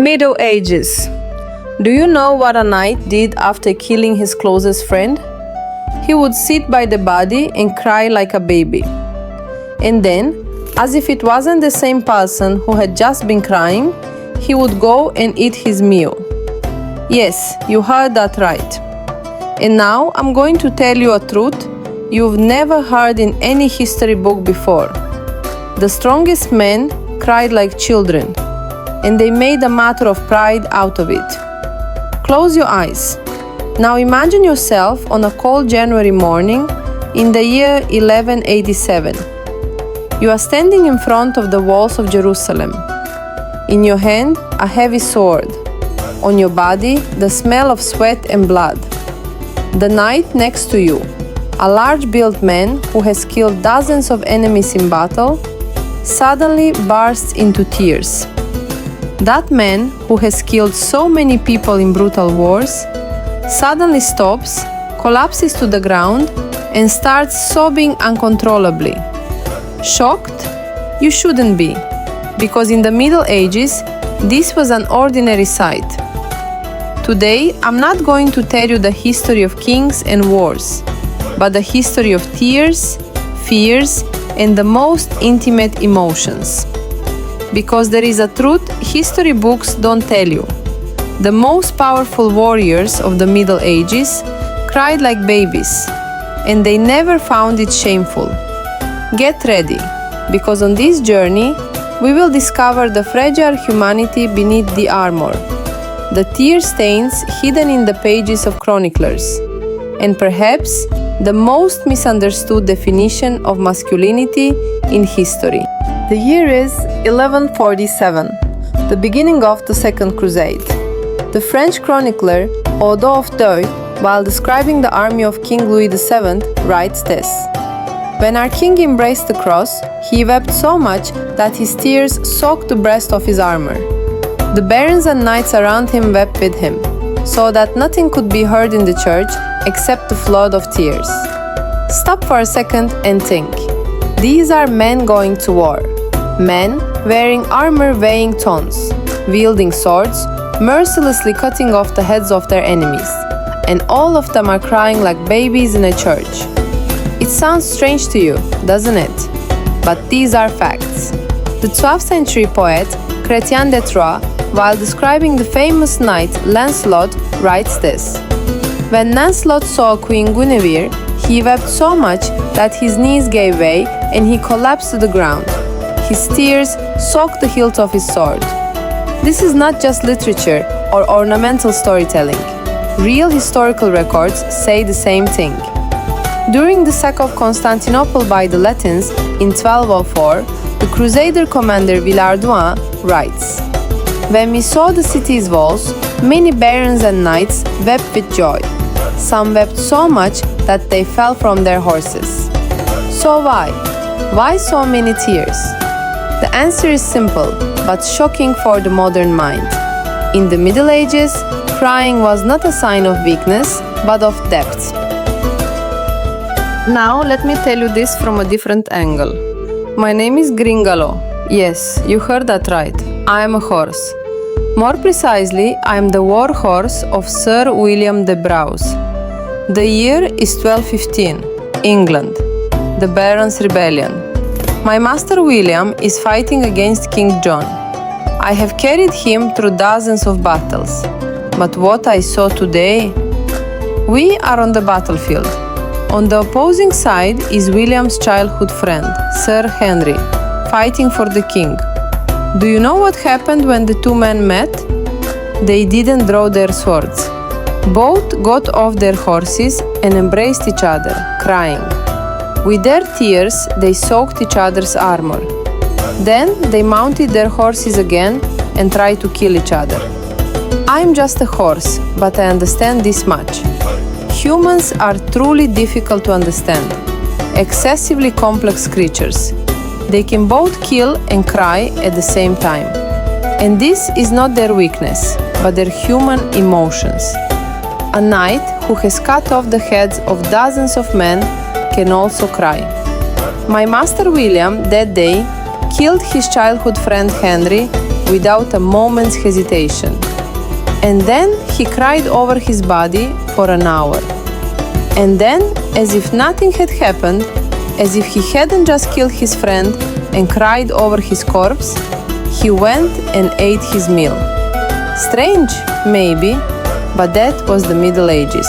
Middle Ages. Do you know what a knight did after killing his closest friend? He would sit by the body and cry like a baby. And then, as if it wasn't the same person who had just been crying, he would go and eat his meal. Yes, you heard that right. And now I'm going to tell you a truth you've never heard in any history book before. The strongest men cried like children, and they made a matter of pride out of it. Close your eyes. Now imagine yourself on a cold January morning in the year 1187. You are standing in front of the walls of Jerusalem. In your hand, a heavy sword. On your body, the smell of sweat and blood. The knight next to you, a large-built man who has killed dozens of enemies in battle, suddenly bursts into tears. That man, who has killed so many people in brutal wars, suddenly stops, collapses to the ground, and starts sobbing uncontrollably. Shocked? You shouldn't be, because in the Middle Ages, this was an ordinary sight. Today, I'm not going to tell you the history of kings and wars, but the history of tears, fears, and the most intimate emotions. Because there is a truth history books don't tell you. The most powerful warriors of the Middle Ages cried like babies, and they never found it shameful. Get ready, because on this journey, we will discover the fragile humanity beneath the armor, the tear stains hidden in the pages of chroniclers, and perhaps the most misunderstood definition of masculinity in history. The year is 1147, the beginning of the Second Crusade. The French chronicler Odo of Deuil, while describing the army of King Louis VII, writes this: "When our king embraced the cross, he wept so much that his tears soaked the breast of his armor. The barons and knights around him wept with him, so that nothing could be heard in the church except the flood of tears." Stop for a second and think. These are men going to war. Men wearing armor weighing tons, wielding swords, mercilessly cutting off the heads of their enemies. And all of them are crying like babies in a church. It sounds strange to you, doesn't it? But these are facts. The 12th century poet Chrétien de Troyes, while describing the famous knight Lancelot, writes this: "When Lancelot saw Queen Guinevere, he wept so much that his knees gave way and he collapsed to the ground. His tears soaked the hilt of his sword." This is not just literature or ornamental storytelling. Real historical records say the same thing. During the sack of Constantinople by the Latins in 1204, the Crusader commander Villard-Douin writes: "When we saw the city's walls, many barons and knights wept with joy. Some wept so much that they fell from their horses." So why? Why so many tears? The answer is simple, but shocking for the modern mind. In the Middle Ages, crying was not a sign of weakness, but of depth. Now let me tell you this from a different angle. My name is Gringalot. Yes, you heard that right. I am a horse. More precisely, I am the war horse of Sir William de Braose. The year is 1215, England, the Barons' Rebellion. My master William is fighting against King John. I have carried him through dozens of battles. But what I saw today? We are on the battlefield. On the opposing side is William's childhood friend, Sir Henry, fighting for the king. Do you know what happened when the two men met? They didn't draw their swords. Both got off their horses and embraced each other, crying. With their tears, they soaked each other's armor. Then they mounted their horses again and tried to kill each other. I'm just a horse, but I understand this much. Humans are truly difficult to understand, excessively complex creatures. They can both kill and cry at the same time. And this is not their weakness, but their human emotions. A knight who has cut off the heads of dozens of men can also cry. My master William that day killed his childhood friend Henry without a moment's hesitation. And then he cried over his body for an hour. And then, as if nothing had happened, as if he hadn't just killed his friend and cried over his corpse, he went and ate his meal. Strange, maybe, but that was the Middle Ages.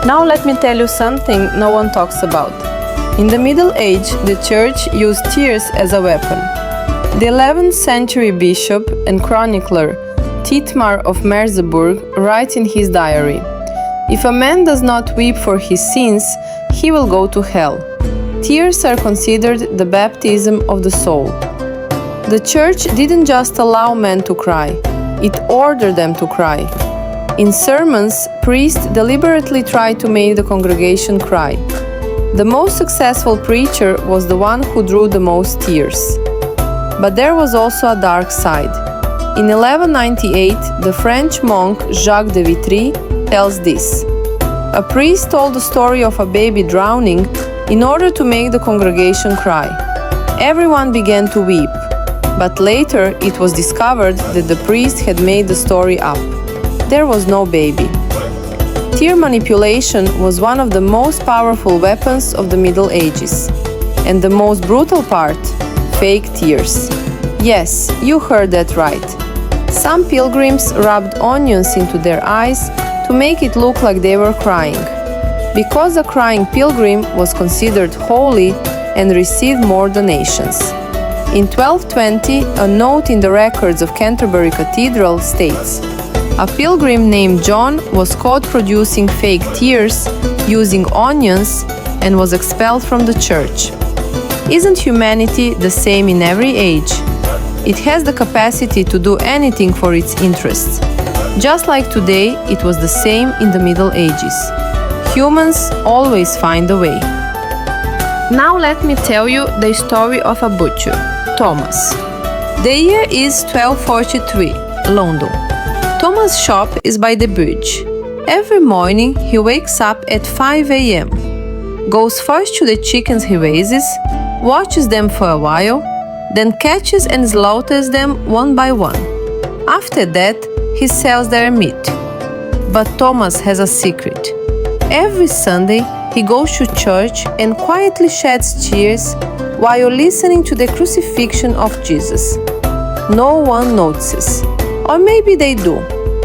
Now let me tell you something no one talks about. In the Middle Age, the Church used tears as a weapon. The 11th century bishop and chronicler Thietmar of Merseburg writes in his diary, "If a man does not weep for his sins, he will go to hell." Tears are considered the baptism of the soul. The Church didn't just allow men to cry, it ordered them to cry. In sermons, priests deliberately tried to make the congregation cry. The most successful preacher was the one who drew the most tears. But there was also a dark side. In 1198, the French monk Jacques de Vitry tells this: "A priest told the story of a baby drowning in order to make the congregation cry. Everyone began to weep, but later it was discovered that the priest had made the story up. There was no baby." Tear manipulation was one of the most powerful weapons of the Middle Ages. And the most brutal part, fake tears. Yes, you heard that right. Some pilgrims rubbed onions into their eyes to make it look like they were crying. Because a crying pilgrim was considered holy and received more donations. In 1220, a note in the records of Canterbury Cathedral states, "A pilgrim named John was caught producing fake tears using onions and was expelled from the church." Isn't humanity the same in every age? It has the capacity to do anything for its interests. Just like today, it was the same in the Middle Ages. Humans always find a way. Now let me tell you the story of a butcher, Thomas. The year is 1243, London. Thomas' shop is by the bridge. Every morning he wakes up at 5 a.m., goes first to the chickens he raises, watches them for a while, then catches and slaughters them one by one. After that, he sells their meat. But Thomas has a secret. Every Sunday, he goes to church and quietly sheds tears while listening to the crucifixion of Jesus. No one notices. Or maybe they do,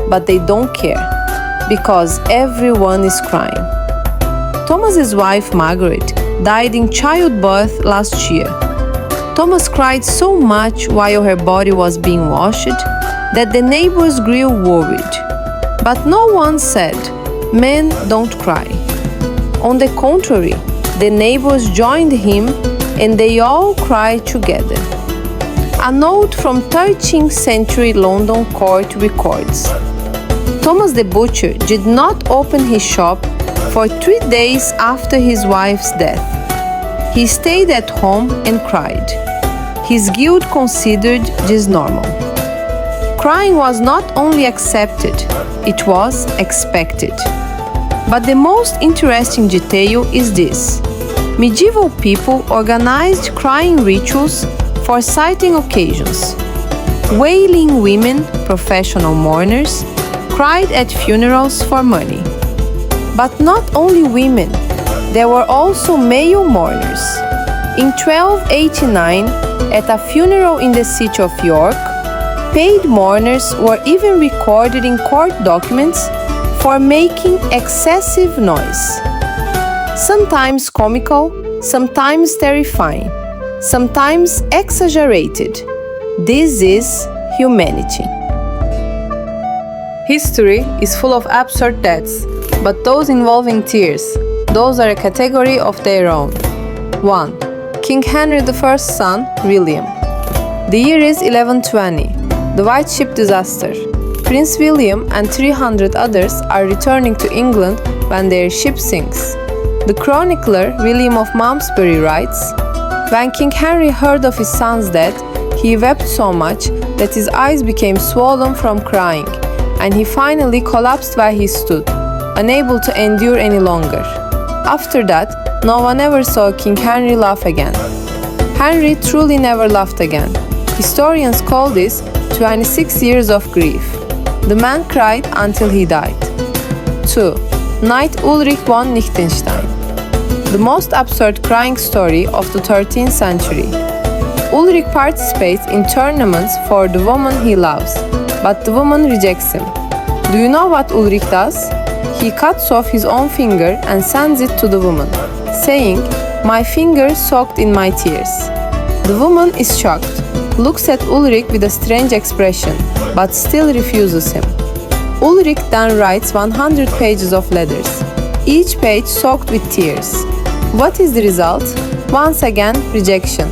but they don't care, because everyone is crying. Thomas's wife, Margaret, died in childbirth last year. Thomas cried so much while her body was being washed that the neighbors grew worried. But no one said, "Men don't cry." On the contrary, the neighbors joined him and they all cried together. A note from 13th century London court records, Thomas the butcher did not open his shop for 3 days after his wife's death. He stayed at home and cried. His guild considered this normal. Crying was not only accepted, it was expected. But the most interesting detail is this. Medieval people organized crying rituals for certain occasions. Wailing women, professional mourners, cried at funerals for money. But not only women, there were also male mourners. In 1289, at a funeral in the city of York, paid mourners were even recorded in court documents for making excessive noise. Sometimes comical, sometimes terrifying, sometimes exaggerated. This is humanity. History is full of absurd deaths, but those involving tears, those are a category of their own. 1. King Henry I's son, William. The year is 1120, the White Ship disaster. Prince William and 300 others are returning to England when their ship sinks. The chronicler William of Malmesbury writes, "When King Henry heard of his son's death, he wept so much that his eyes became swollen from crying, and he finally collapsed where he stood, unable to endure any longer. After that, no one ever saw King Henry laugh again." Henry truly never laughed again. Historians call this 26 years of grief. The man cried until he died. 2. Knight Ulrich von Liechtenstein. The most absurd crying story of the 13th century. Ulrich participates in tournaments for the woman he loves, but the woman rejects him. Do you know what Ulrich does? He cuts off his own finger and sends it to the woman, saying, "My finger soaked in my tears." The woman is shocked, looks at Ulrich with a strange expression, but still refuses him. Ulrich then writes 100 pages of letters, each page soaked with tears. What is the result? Once again, rejection.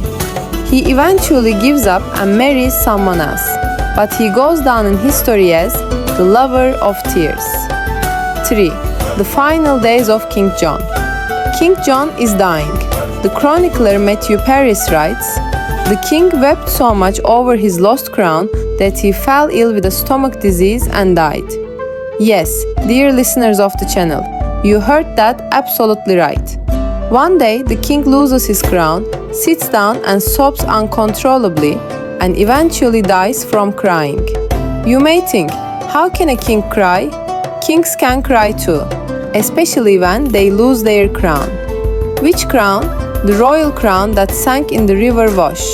He eventually gives up and marries someone else, but he goes down in history as the lover of tears. 3. The final days of King John. King John is dying. The chronicler Matthew Paris writes, "The king wept so much over his lost crown that he fell ill with a stomach disease and died." Yes, dear listeners of the channel, you heard that absolutely right. One day, the king loses his crown, sits down and sobs uncontrollably, and eventually dies from crying. You may think, how can a king cry? Kings can cry too, especially when they lose their crown. Which crown? The royal crown that sank in the river Wash.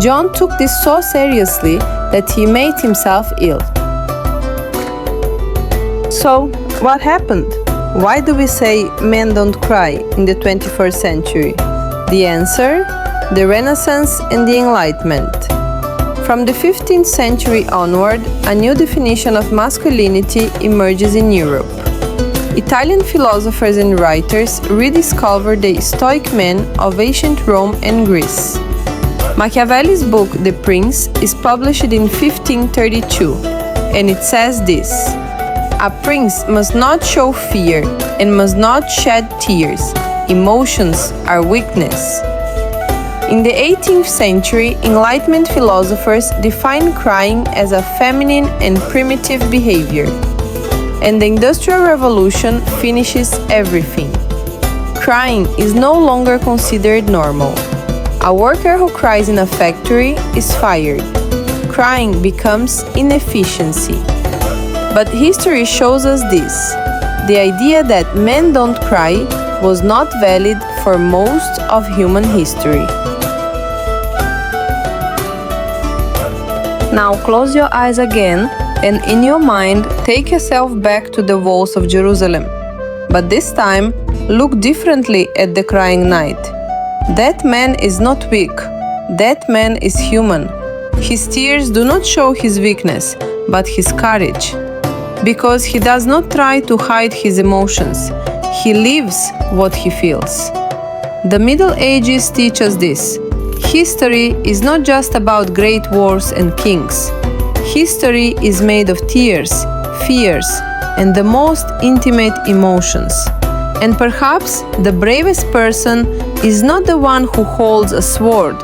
John took this so seriously that he made himself ill. So, what happened? Why do we say men don't cry in the 21st century? The answer? The Renaissance and the Enlightenment. From the 15th century onward, a new definition of masculinity emerges in Europe. Italian philosophers and writers rediscovered the Stoic men of ancient Rome and Greece. Machiavelli's book The Prince is published in 1532, and it says this: "A prince must not show fear and must not shed tears. Emotions are weakness." In the 18th century, Enlightenment philosophers defined crying as a feminine and primitive behavior. And the Industrial Revolution finishes everything. Crying is no longer considered normal. A worker who cries in a factory is fired. Crying becomes inefficiency. But history shows us this: the idea that men don't cry was not valid for most of human history. Now close your eyes again and in your mind take yourself back to the walls of Jerusalem. But this time, look differently at the crying knight. That man is not weak. That man is human. His tears do not show his weakness, but his courage. Because he does not try to hide his emotions. He lives what he feels. The Middle Ages teach us this. History is not just about great wars and kings. History is made of tears, fears, and the most intimate emotions. And perhaps the bravest person is not the one who holds a sword,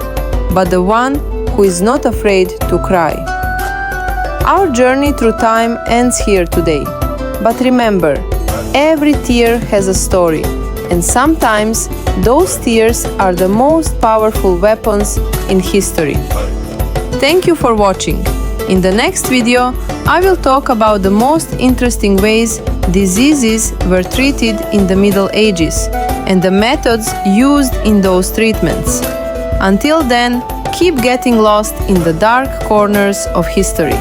but the one who is not afraid to cry. Our journey through time ends here today. But remember, every tear has a story, and sometimes those tears are the most powerful weapons in history. Thank you for watching. In the next video, I will talk about the most interesting ways diseases were treated in the Middle Ages and the methods used in those treatments. Until then, keep getting lost in the dark corners of history.